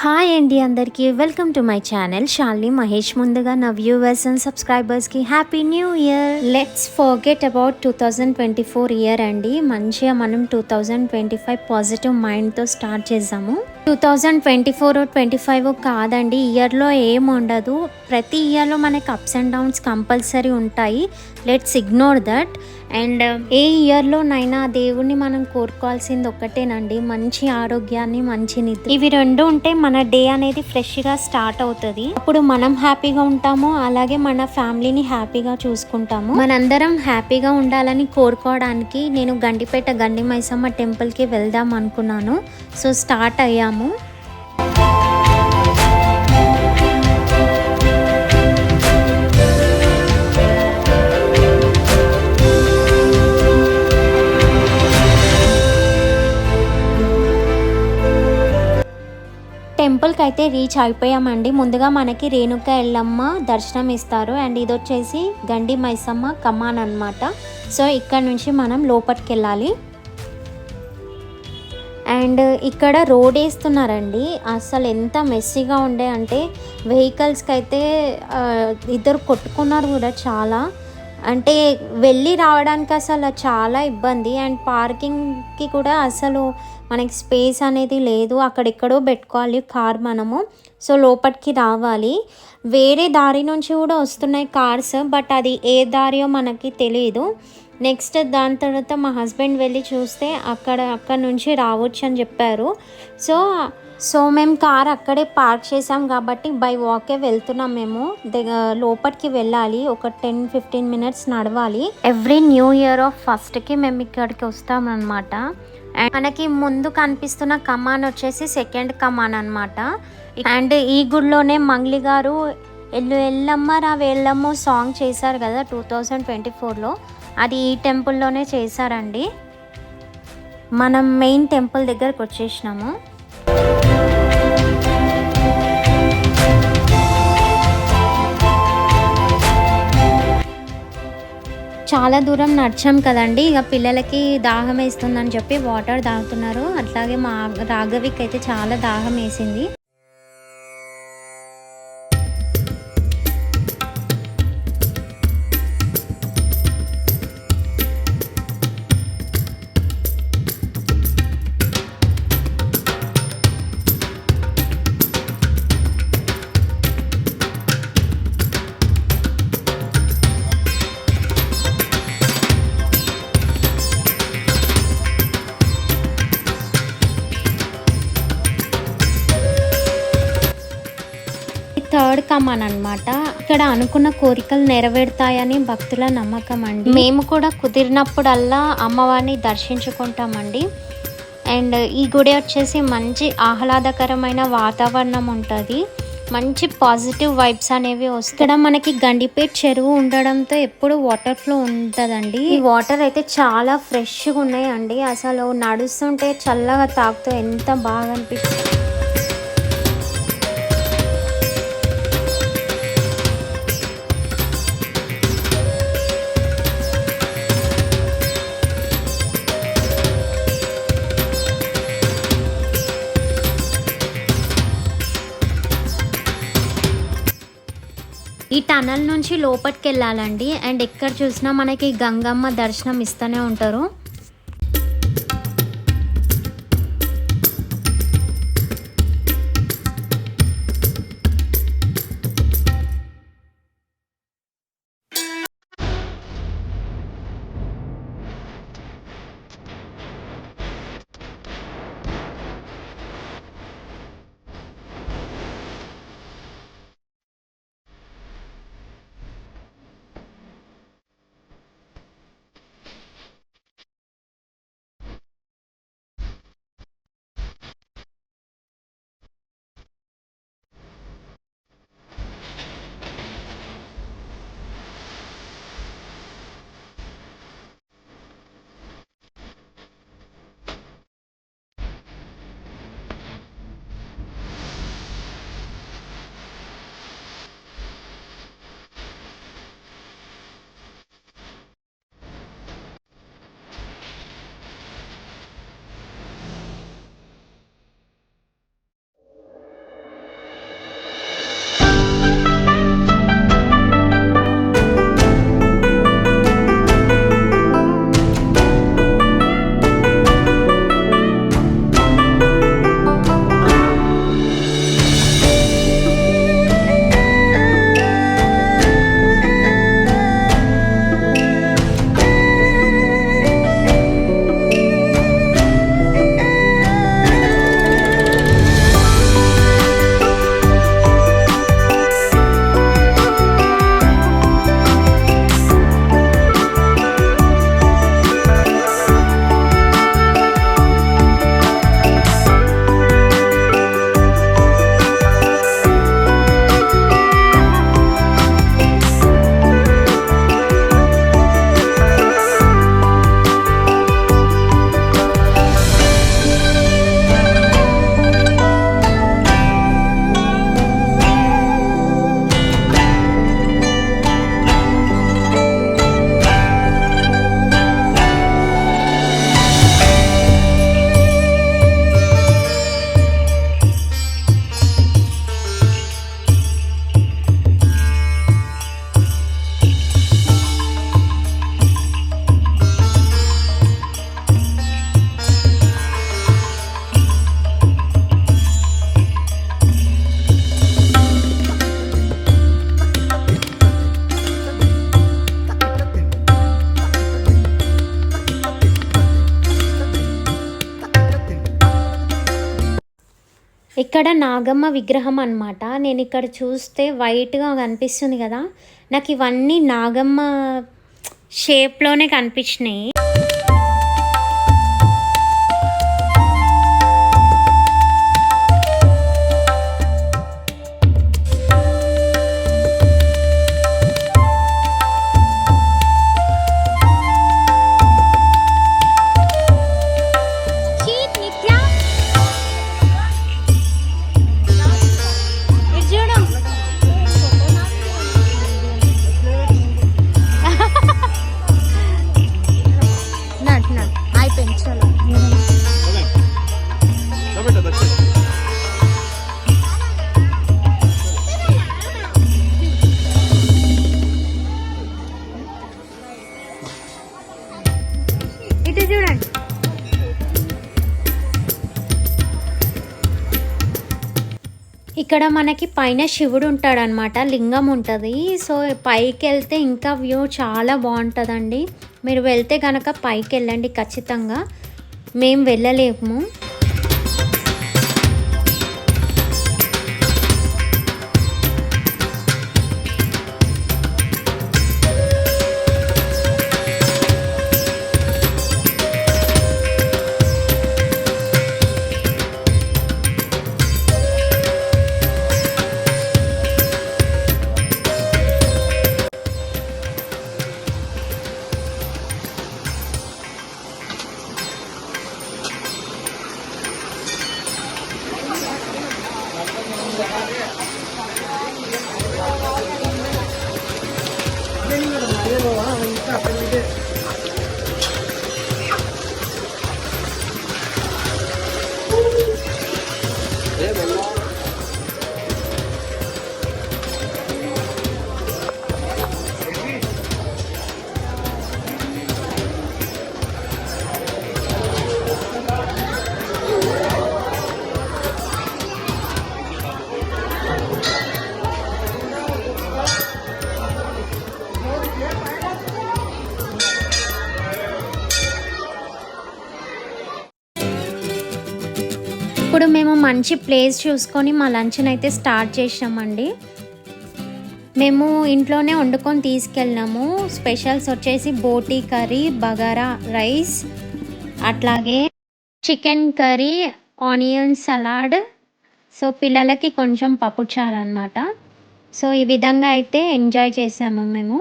Hi అండి అందరికీ welcome to my channel Shalini Mahesh. ముందుగా నా వ్యూవర్స్ అండ్ సబ్స్క్రైబర్స్కి happy new year. Let's forget about 2024 year అండి. మంచిగా మనం 2025 పాజిటివ్ మైండ్తో స్టార్ట్ చేద్దాము. 2024-25 కాదండి, ఇయర్లో ఏం ఉండదు. ప్రతి ఇయర్లో మనకి అప్స్ అండ్ డౌన్స్ కంపల్సరీ ఉంటాయి. Let's ignore that. అండ్ ఏ ఇయర్లోనైనా దేవుణ్ణి మనం కోరుకోవాల్సింది ఒక్కటేనండి, మంచి ఆరోగ్యాన్ని, మంచి నిద్ర. ఇవి రెండు ఉంటే మన డే అనేది ఫ్రెష్గా స్టార్ట్ అవుతుంది. అప్పుడు మనం హ్యాపీగా ఉంటాము, అలాగే మన ఫ్యామిలీని హ్యాపీగా చూసుకుంటాము. మనందరం హ్యాపీగా ఉండాలని కోరుకోవడానికి నేను గండిపేట గండి మైసమ్మ టెంపుల్కి వెళ్దాం అనుకున్నాను. సో స్టార్ట్ అయ్యాము. టెంపుల్కి అయితే రీచ్ అయిపోయామండి. ముందుగా మనకి రేణుక ఎల్లమ్మ దర్శనం ఇస్తారు. అండ్ ఇది వచ్చేసి గండి మైసమ్మ కమాన్ అనమాట. సో ఇక్కడ నుంచి మనం లోపలికి వెళ్ళాలి. అండ్ ఇక్కడ రోడ్ వేస్తున్నారండి. అసలు ఎంత మెస్సీగా ఉండే అంటే వెహికల్స్కి అయితే ఇద్దరు కొట్టుకున్నారు కూడా చాలా. అంటే వెళ్ళి రావడానికి అసలు చాలా ఇబ్బంది. అండ్ పార్కింగ్కి కూడా అసలు మనకి స్పేస్ అనేది లేదు, అక్కడెక్కడో పెట్టుకోవాలి కార్ మనము. సో లోపలికి రావాలి. వేరే దారి నుంచి కూడా వస్తున్నాయి కార్స్, బట్ అది ఏ దారియో మనకి తెలియదు. నెక్స్ట్ దాని తర్వాత మా హస్బెండ్ వెళ్ళి చూస్తే అక్కడ నుంచి రావచ్చు అని చెప్పారు. సో మేము కార్ అక్కడే పార్క్ చేసాం కాబట్టి బై వాకే వెళ్తున్నాం. మేము లోపలికి వెళ్ళాలి, ఒక 10-15 మినిట్స్ నడవాలి. ఎవ్రీ న్యూ ఇయర్ ఆఫ్ ఫస్ట్కి మేము ఇక్కడికి వస్తామన్నమాట. అండ్ మనకి ముందు కనిపిస్తున్న కమాన్ వచ్చేసి సెకండ్ కమాన్ అనమాట. అండ్ ఈ గుడిలోనే మంగ్లీ గారు ఎల్లమ్మ రా వెళ్ళమ్మ సాంగ్ చేశారు కదా 2024లో, అది ఈ టెంపుల్లోనే చేశారండి. మనం మెయిన్ టెంపుల్ దగ్గరకు వచ్చేసినాము. చాలా దూరం నడిచాం కదండి, ఇక పిల్లలకి దాహం వేస్తుందని చెప్పి వాటర్ తాగుతున్నారు. అట్లాగే మా రాఘవికి అయితే చాలా దాహం వేసింది. థర్డ్ కమాన్ అనమాట. ఇక్కడ అనుకున్న కోరికలు నెరవేరుతాయని భక్తుల నమ్మకం అండి. మేము కూడా కుదిరినప్పుడల్లా అమ్మవారిని దర్శించుకుంటామండి. అండ్ ఈ గుడి వచ్చేసి మంచి ఆహ్లాదకరమైన వాతావరణం ఉంటుంది, మంచి పాజిటివ్ వైబ్స్ అనేవి వస్తాయి. ఇక్కడ మనకి గండిపేట చెరువు ఉండడంతో ఎప్పుడు వాటర్ ఫ్లో ఉంటుందండి. ఈ వాటర్ అయితే చాలా ఫ్రెష్గా ఉన్నాయండి. అసలు నడుస్తుంటే చల్లగా తాగుతూ ఎంత బాగా అనిపిస్తుంది. ఈ టనల్ నుంచి లోపలికి వెళ్ళాలండి. అండ్ ఎక్కడ చూసినా మనకి గంగమ్మ దర్శనం ఇస్తూనే ఉంటారు. ఇక్కడ నాగమ్మ విగ్రహం అనమాట. నేను ఇక్కడ చూస్తే వైట్‌గా కనిపిస్తుంది కదా! నాకు ఇవన్నీ నాగమ్మ షేప్‌లోనే కనిపించినాయి. ఇక్కడ మనకి పైన శివుడు ఉంటాడనమాట, లింగం ఉంటుంది. సో పైకి వెళ్తే ఇంకా వ్యూ చాలా బాగుంటుందండి. మీరు వెళ్తే కనుక పైకి వెళ్ళండి ఖచ్చితంగా. మేము వెళ్ళలేము. ఇప్పుడు మేము మంచి ప్లేస్ చూసుకొని మా లంచ్ని అయితే స్టార్ట్ చేసామండి. మేము ఇంట్లోనే వండుకొని తీసుకెళ్ళినాము. స్పెషల్స్ వచ్చేసి బోటీ కర్రీ, బగారా రైస్, అట్లాగే chicken curry, onion salad, so పిల్లలకి కొంచెం పప్పుచారు అన్నమాట. సో ఈ విధంగా అయితే ఎంజాయ్ చేసాము మేము.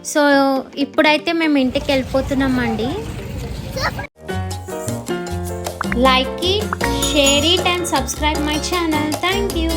సో ఇప్పుడైతే మేము ఇంటికి వెళ్ళిపోతున్నామండి. Like it, share it and subscribe my channel. Thank you.